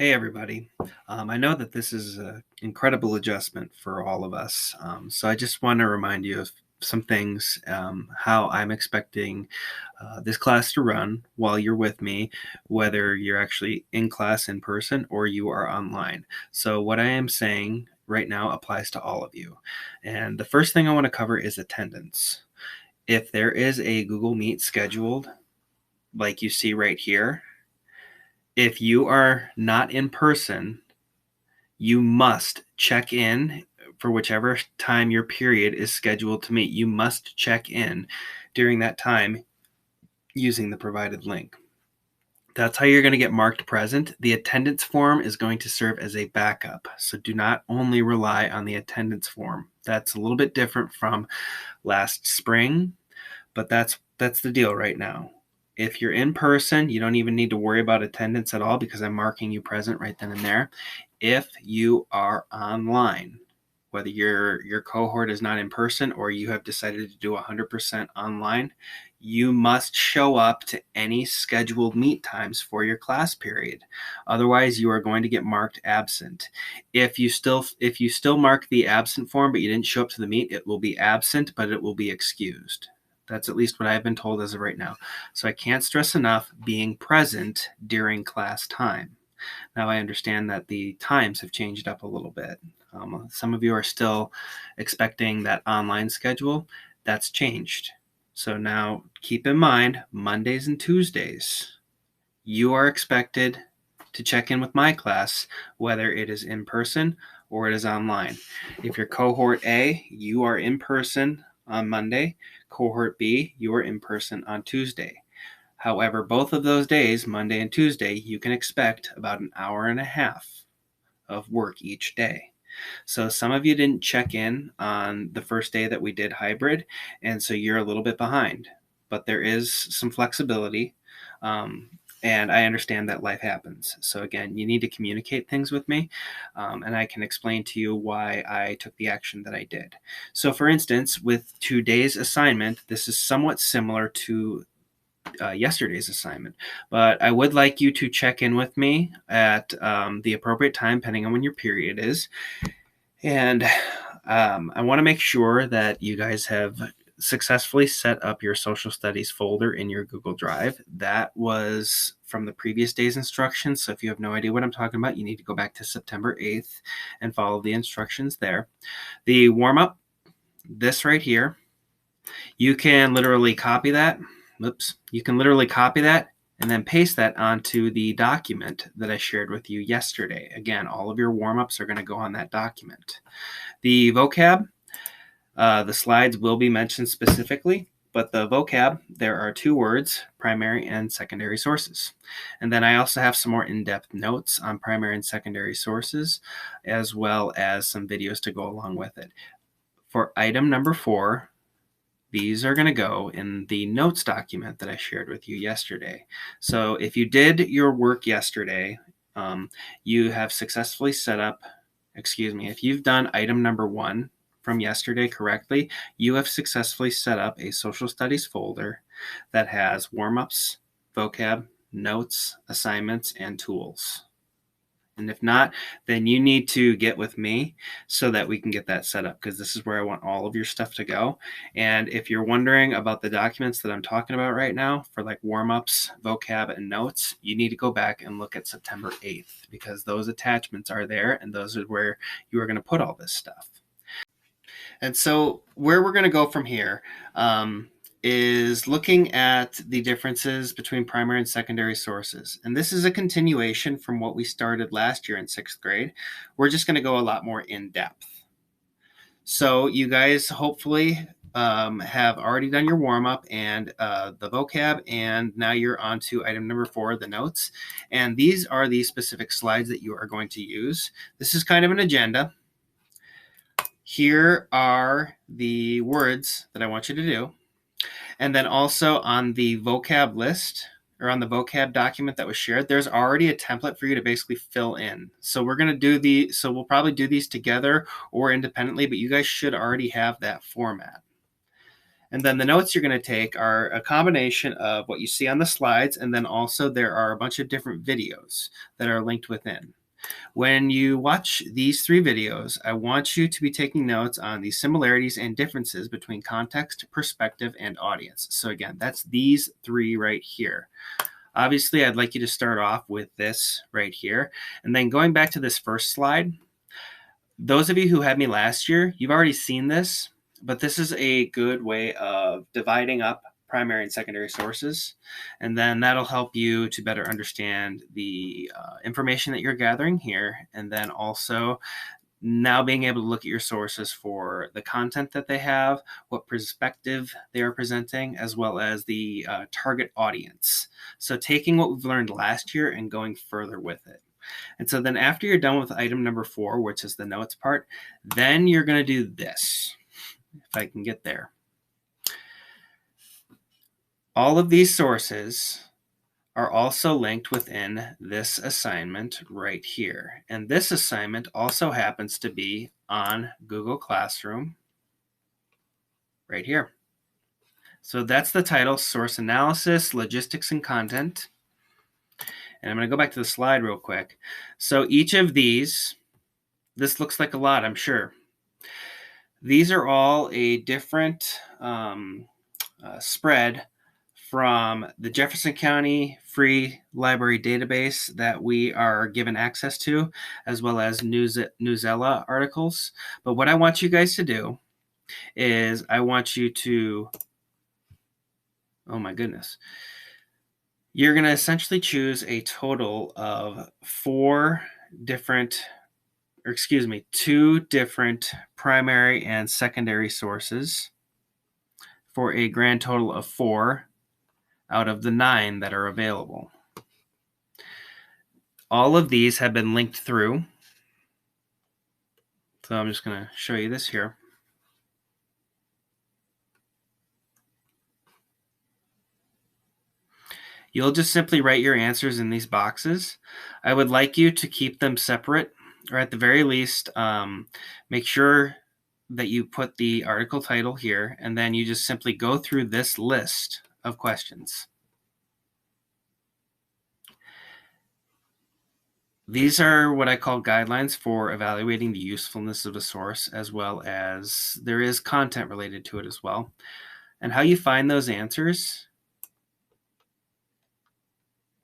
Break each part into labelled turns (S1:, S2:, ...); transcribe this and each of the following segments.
S1: Hey, everybody. I know that this is an incredible adjustment for all of us. So I just want to remind you of some things, how I'm expecting this class to run while you're with me, whether you're actually in class in person or you are online. So what I am saying right now applies to all of you. And the first thing I want to cover is attendance. If there is a Google Meet scheduled, like you see right here, if you are not in person, you must check in for whichever time your period is scheduled to meet. You must check in during that time using the provided link. That's how you're going to get marked present. The attendance form is going to serve as a backup. So do not only rely on the attendance form. That's a little bit different from last spring, but that's the deal right now. If you're in person, you don't even need to worry about attendance at all because I'm marking you present right then and there. If you are online, whether your cohort is not in person or you have decided to do 100% online, you must show up to any scheduled meet times for your class period. Otherwise, you are going to get marked absent. If you still mark the absent form but you didn't show up to the meet, it will be absent, but it will be excused. That's at least what I've been told as of right now. So I can't stress enough being present during class time. Now I understand that the times have changed up a little bit. Some of you are still expecting that online schedule. That's changed. So now keep in mind, Mondays and Tuesdays, you are expected to check in with my class, whether it is in person or it is online. If you're cohort A, you are in person on Monday. Cohort B, you are in person on Tuesday. However, both of those days, Monday and Tuesday, you can expect about an hour and a half of work each day. So some of you didn't check in on the first day that we did hybrid, and so you're a little bit behind. But there is some flexibility, and I understand that life happens. So again, you need to communicate things with me, and I can explain to you why I took the action that I did. So for instance, with today's assignment, this is somewhat similar to yesterday's assignment. But I would like you to check in with me at the appropriate time, depending on when your period is. And I want to make sure that you guys have successfully set up your social studies folder in your Google Drive. That was from the previous day's instructions. So if you have no idea what I'm talking about, you need to go back to September 8th and follow the instructions there. The warm up, this right here, you can literally copy that. You can literally copy that and then paste that onto the document that I shared with you yesterday. Again, all of your warm-ups are going to go on that document. The vocab, the slides will be mentioned specifically, but the vocab, there are two words, primary and secondary sources. And then I also have some more in-depth notes on primary and secondary sources, as well as some videos to go along with it. For item number 4, these are going to go in the notes document that I shared with you yesterday. So if you did your work yesterday, you have successfully set up, if you've done item number 1 from yesterday correctly, you have successfully set up a social studies folder that has warm-ups, vocab, notes, assignments, and tools. And if not, then you need to get with me so that we can get that set up, because this is where I want all of your stuff to go. And if you're wondering about the documents that I'm talking about right now for like warm-ups, vocab, and notes, you need to go back and look at September 8th, because those attachments are there and those are where you are going to put all this stuff. And so where we're going to go from here is looking at the differences between primary and secondary sources. And this is a continuation from what we started last year in 6th grade. We're just going to go a lot more in depth. So you guys hopefully have already done your warm-up and the vocab, and now you're on to item number 4, the notes. And these are the specific slides that you are going to use. This is kind of an agenda. Here are the words that I want you to do. And then also on the vocab list, or on the vocab document that was shared, there's already a template for you to basically fill in. So we're going to do so we'll probably do these together or independently, but you guys should already have that format. And then the notes you're going to take are a combination of what you see on the slides, and then also there are a bunch of different videos that are linked within. When you watch these 3 videos, I want you to be taking notes on the similarities and differences between context, perspective, and audience. So again, that's these 3 right here. Obviously, I'd like you to start off with this right here. And then going back to this first slide, those of you who had me last year, you've already seen this, but this is a good way of dividing up primary and secondary sources. And then that'll help you to better understand the information that you're gathering here. And then also now being able to look at your sources for the content that they have, what perspective they are presenting, as well as the target audience. So taking what we've learned last year and going further with it. And so then after you're done with item number 4, which is the notes part, then you're going to do this, if I can get there. All of these sources are also linked within this assignment right here. And this assignment also happens to be on Google Classroom right here. So that's the title, Source Analysis, Logistics, and Content. And I'm going to go back to the slide real quick. So each of these, this looks like a lot, I'm sure. These are all a different spread from the Jefferson County Free Library Database that we are given access to, as well as Newsela articles. But what I want you guys to do is I want you to, oh my goodness, you're going to essentially choose a total of 2 different primary and secondary sources for a grand total of 4 out of the 9 that are available. All of these have been linked through. So I'm just going to show you this here. You'll just simply write your answers in these boxes. I would like you to keep them separate, or at the very least, make sure that you put the article title here, and then you just simply go through this list of questions. These are what I call guidelines for evaluating the usefulness of a source, as well as there is content related to it as well. And how you find those answers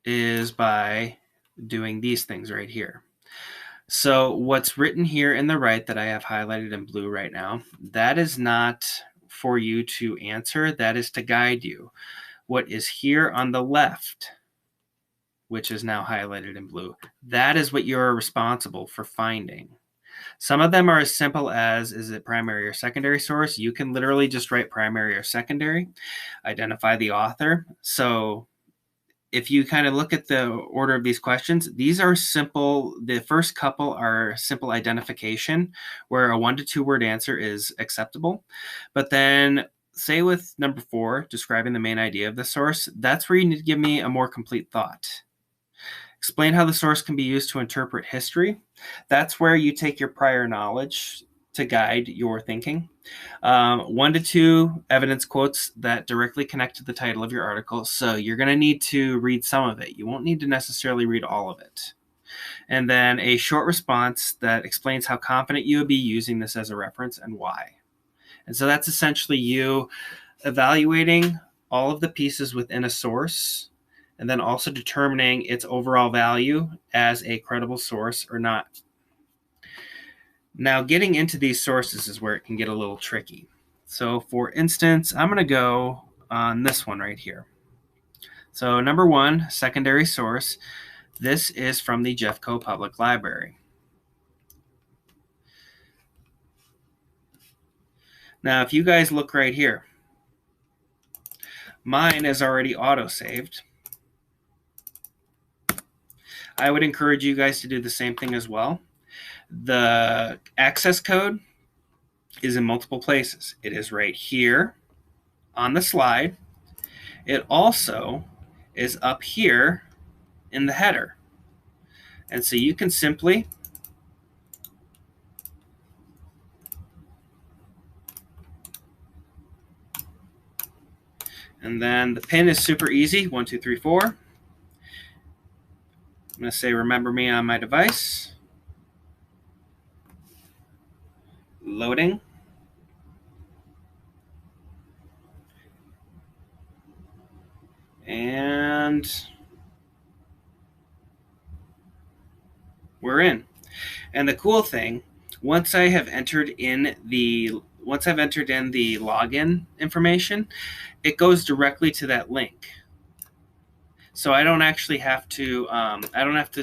S1: is by doing these things right here. So what's written here in the right that I have highlighted in blue right now, that is not for you to answer, that is to guide you. What is here on the left, which is now highlighted in blue, that is what you're responsible for finding. Some of them are as simple as, is it primary or secondary source? You can literally just write primary or secondary, identify the author. So if you kind of look at the order of these questions, these are simple. The first couple are simple identification, where a 1 to 2 word answer is acceptable. But then say with number 4, describing the main idea of the source, that's where you need to give me a more complete thought. Explain how the source can be used to interpret history. That's where you take your prior knowledge to guide your thinking. 1 to 2 evidence quotes that directly connect to the title of your article. So you're going to need to read some of it. You won't need to necessarily read all of it. And then a short response that explains how confident you would be using this as a reference and why. And so that's essentially you evaluating all of the pieces within a source, and then also determining its overall value as a credible source or not. Now, getting into these sources is where it can get a little tricky. So, for instance, I'm going to go on this one right here. So, number 1, secondary source. This is from the Jeffco Public Library. Now, if you guys look right here, mine is already auto-saved. I would encourage you guys to do the same thing as well. The access code is in multiple places. It is right here on the slide. It also is up here in the header. And so you can simply And then the pin is super easy, 1, 2, 3, 4. I'm going to say remember me on my device. Loading. And we're in. And the cool thing, once I've entered in the login information, it goes directly to that link. So I don't actually have to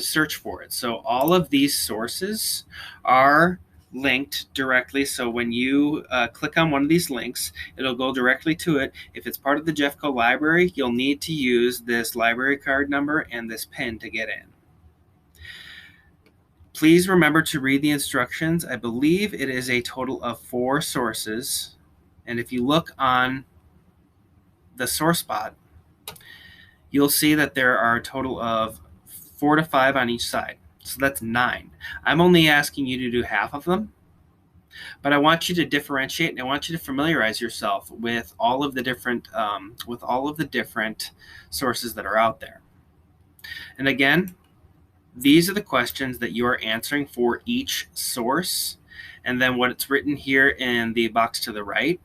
S1: search for it. So all of these sources are linked directly. So when you click on one of these links, it'll go directly to it. If it's part of the Jeffco library, you'll need to use this library card number and this PIN to get in. Please remember to read the instructions. I believe it is a total of 4 sources. And if you look on the source spot, you'll see that there are a total of 4 to 5 on each side. So that's 9. I'm only asking you to do half of them, but I want you to differentiate and I want you to familiarize yourself with all of the different sources that are out there. And again, these are the questions that you are answering for each source. And then what's written here in the box to the right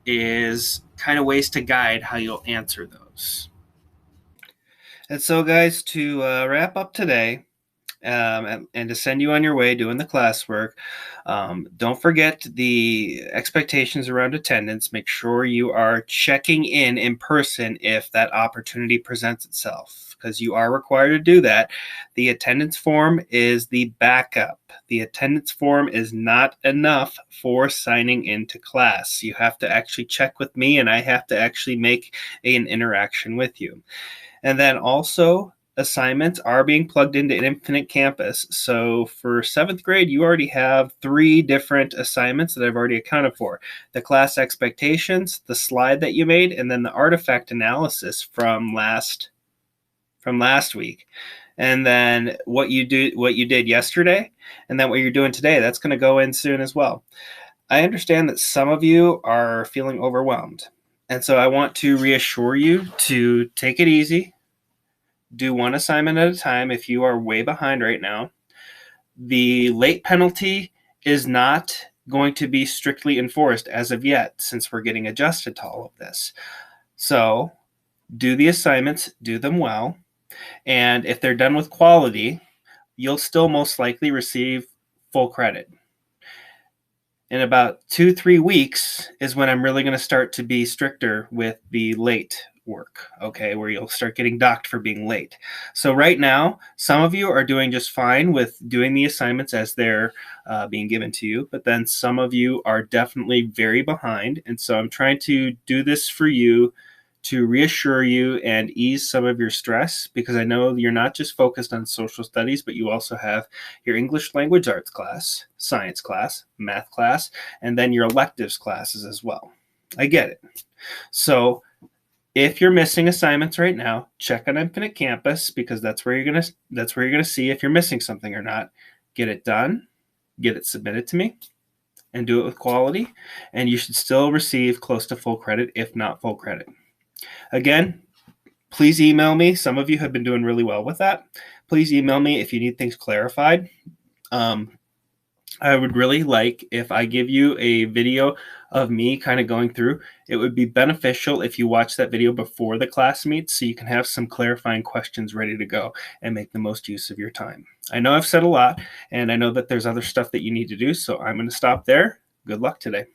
S1: is kind of ways to guide how you'll answer those. And so, guys, to wrap up today, and to send you on your way doing the classwork, don't forget the expectations around attendance. Make sure you are checking in person if that opportunity presents itself, because you are required to do that. The attendance form is the backup. The attendance form is not enough for signing into class. You have to actually check with me, and I have to actually make an interaction with you. And then also, assignments are being plugged into Infinite Campus. So for 7th grade, you already have 3 different assignments that I've already accounted for. The class expectations, the slide that you made, and then the artifact analysis from last week. And then what you did yesterday, and then what you're doing today, that's going to go in soon as well. I understand that some of you are feeling overwhelmed. And so I want to reassure you to take it easy. Do one assignment at a time if you are way behind right now. The late penalty is not going to be strictly enforced as of yet, since we're getting adjusted to all of this. So do the assignments, do them well, and if they're done with quality, you'll still most likely receive full credit. In about 2-3 weeks is when I'm really going to start to be stricter with the late work, okay, where you'll start getting docked for being late. So right now, some of you are doing just fine with doing the assignments as they're being given to you, but then some of you are definitely very behind. And so I'm trying to do this for you to reassure you and ease some of your stress, because I know you're not just focused on social studies, but you also have your English language arts class, science class, math class, and then your electives classes as well. I get it. So if you're missing assignments right now, check on Infinite Campus, because that's where you're gonna see if you're missing something or not. Get it done, get it submitted to me, and do it with quality, and you should still receive close to full credit, if not full credit. Again, please email me. Some of you have been doing really well with that. Please email me if you need things clarified. I would really like if I give you a video of me kind of going through. It would be beneficial if you watch that video before the class meets, so you can have some clarifying questions ready to go and make the most use of your time. I know I've said a lot, and I know that there's other stuff that you need to do, so I'm going to stop there. Good luck today.